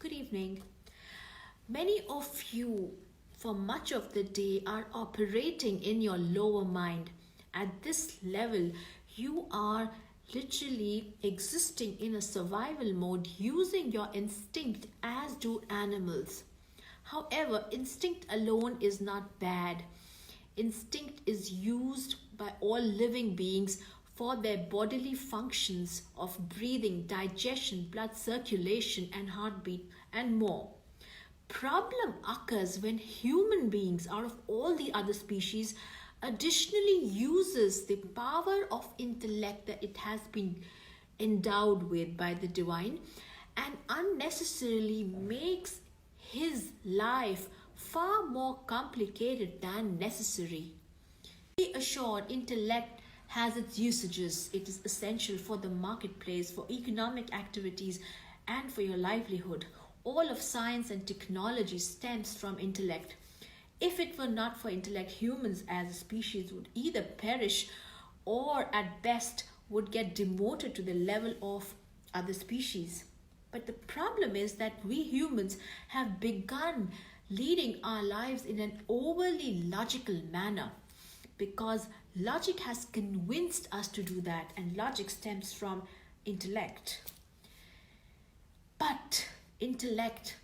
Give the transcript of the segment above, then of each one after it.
Good evening. Many of you, for much of the day, are operating in your lower mind. At this level, you are literally existing in a survival mode using your instinct as do animals. However, instinct alone is not bad. Instinct is used by all living beings for their bodily functions of breathing, digestion, blood circulation, and heartbeat, and more. Problem occurs when human beings, out of all the other species, additionally uses the power of intellect that it has been endowed with by the divine and unnecessarily makes his life far more complicated than necessary. Be assured, intellect has its usages. It is essential for the marketplace, for economic activities, and for your livelihood. All of science and technology stems from intellect. If it were not for intellect, humans as a species would either perish or at best would get demoted to the level of other species. But the problem is that we humans have begun leading our lives in an overly logical manner because logic has convinced us to do that, and logic stems from intellect. But intellect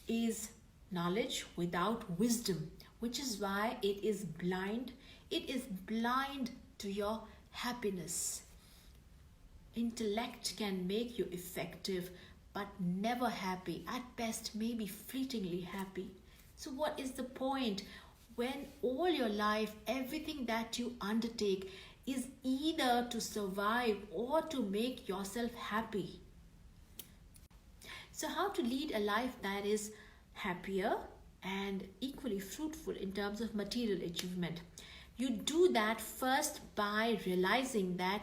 is knowledge without wisdom, which is why it is blind. It is blind to your happiness. Intellect can make you effective, but never happy. At best, maybe fleetingly happy. So what is the point when all your life, everything that you undertake is either to survive or to make yourself happy? So how to lead a life that is happier and equally fruitful in terms of material achievement? You do that first by realizing that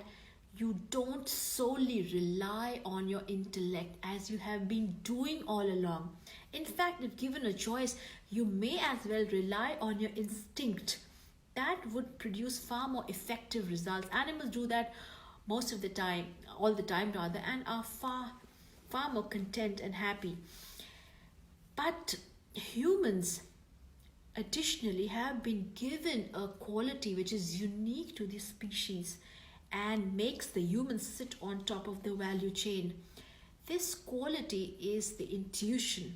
you don't solely rely on your intellect as you have been doing all along. In fact, if given a choice, you may as well rely on your instinct. That would produce far more effective results. Animals do that most of the time, all the time rather, and are far more content and happy. But humans additionally have been given a quality which is unique to this species and makes the humans sit on top of the value chain. This quality is the intuition.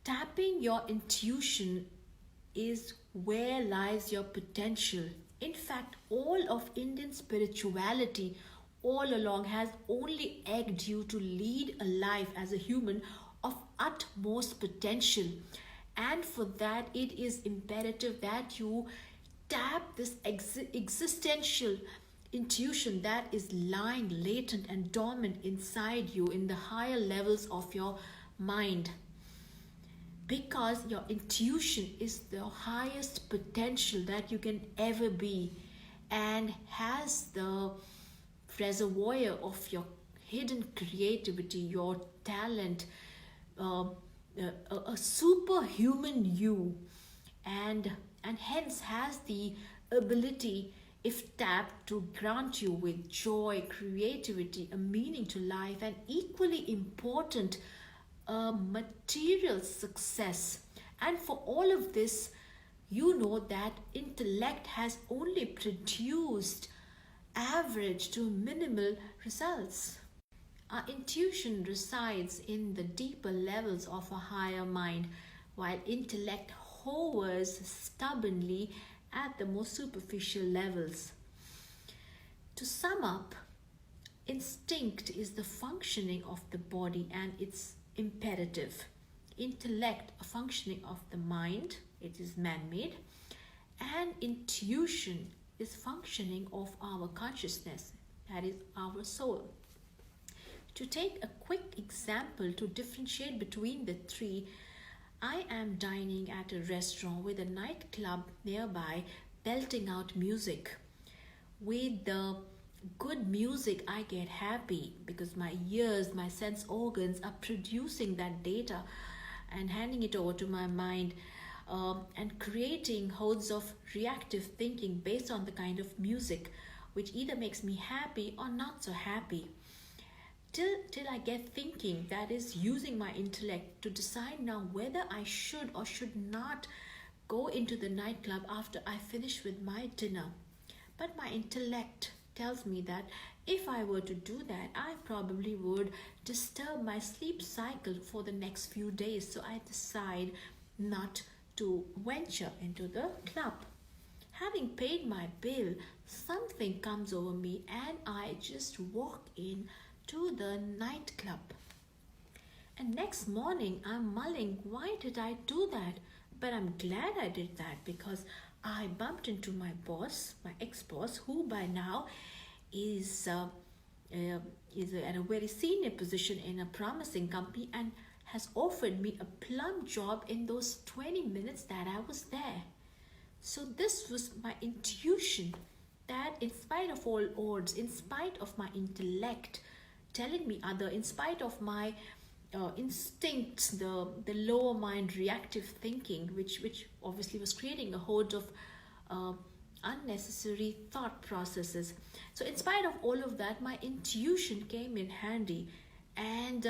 Tapping your intuition is where lies your potential. In fact, all of Indian spirituality all along has only egged you to lead a life as a human of utmost potential. And for that, it is imperative that you tap this existential intuition that is lying latent and dormant inside you in the higher levels of your mind. Because your intuition is the highest potential that you can ever be and has the reservoir of your hidden creativity, your talent, a superhuman you, and hence has the ability, if tapped, to grant you with joy, creativity, a meaning to life, and equally important, material success. And for all of this, you know that intellect has only produced average to minimal results. Our intuition resides in the deeper levels of a higher mind, while intellect hovers stubbornly at the more superficial levels. To sum up, instinct is the functioning of the body and its imperative. Intellect, a functioning of the mind, it is man-made, and intuition is functioning of our consciousness, that is our soul. To take a quick example to differentiate between the three, I am dining at a restaurant with a nightclub nearby belting out music. With the good music, I get happy because my ears, my sense organs are producing that data and handing it over to my mind and creating hordes of reactive thinking based on the kind of music which either makes me happy or not so happy. till I get thinking, that is using my intellect to decide now whether I should or should not go into the nightclub after I finish with my dinner. But my intellect tells me that if I were to do that, I probably would disturb my sleep cycle for the next few days. So I decide not to venture into the club. Having paid my bill, something comes over me and I just walk in to the nightclub. And next morning, I'm mulling, why did I do that? But I'm glad I did that because I bumped into my boss, my ex-boss, who by now is at a very senior position in a promising company and has offered me a plum job in those 20 minutes that I was there. So this was my intuition that in spite of all odds, in spite of my intellect telling me other, in spite of my instincts, the lower mind reactive thinking, which obviously was creating a horde of unnecessary thought processes. So in spite of all of that, my intuition came in handy and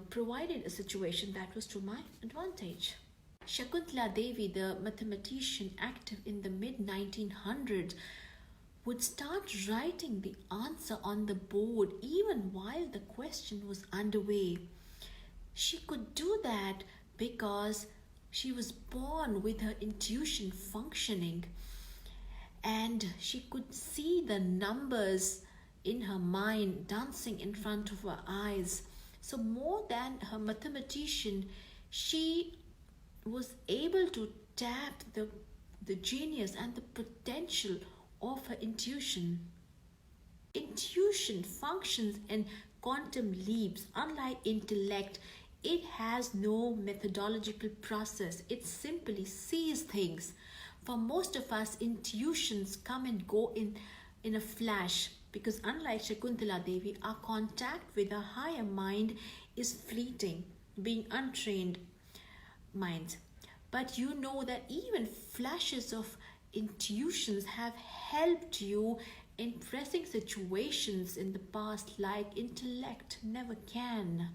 provided a situation that was to my advantage. Shakuntala Devi, the mathematician active in the mid 1900s, would start writing the answer on the board even while the question was underway. She could do that because she was born with her intuition functioning and she could see the numbers in her mind dancing in front of her eyes. So more than her mathematician, she was able to tap the genius and the potential of her intuition. Intuition functions in quantum leaps. Unlike intellect, it has no methodological process. It simply sees things. For most of us, intuitions come and go in a flash because unlike Shakuntala Devi, our contact with our higher mind is fleeting, being untrained minds. But you know that even flashes of intuitions have helped you in pressing situations in the past like intellect never can.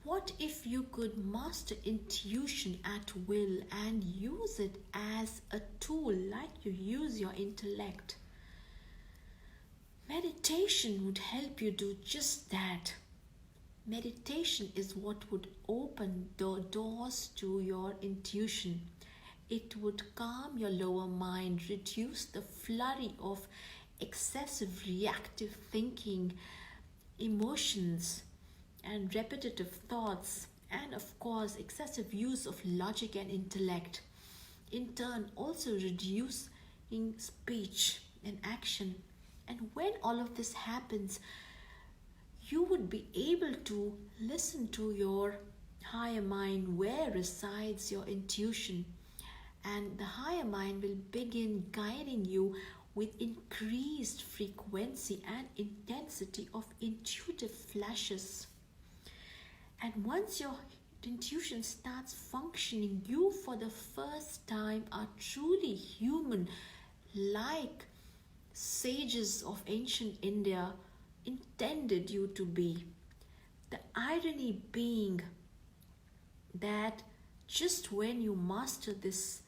What if you could master intuition at will and use it as a tool like you use your intellect? Meditation would help you do just that. Meditation is what would open the doors to your intuition. It would calm your lower mind, reduce the flurry of excessive reactive thinking, emotions, and repetitive thoughts, and of course, excessive use of logic and intellect. In turn, also reducing speech and action. And when all of this happens, you would be able to listen to your higher mind where resides your intuition, and the higher mind will begin guiding you with increased frequency and intensity of intuitive flashes. And once your intuition starts functioning, you for the first time are truly human, like sages of ancient India intended you to be. The irony being that just when you master this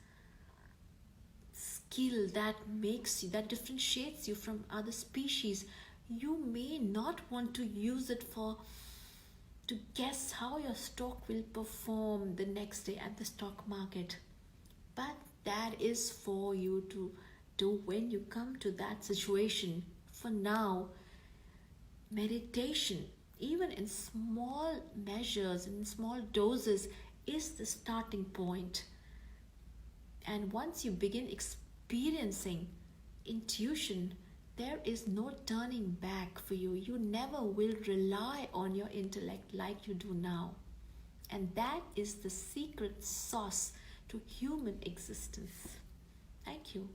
skill that differentiates you from other species, you may not want to use it to guess how your stock will perform the next day at the stock market. But that is for you to do when you come to that situation. For now, meditation, even in small measures, in small doses, is the starting point. And once you begin experiencing intuition, there is no turning back for you. You never will rely on your intellect like you do now. And that is the secret sauce to human existence. Thank you.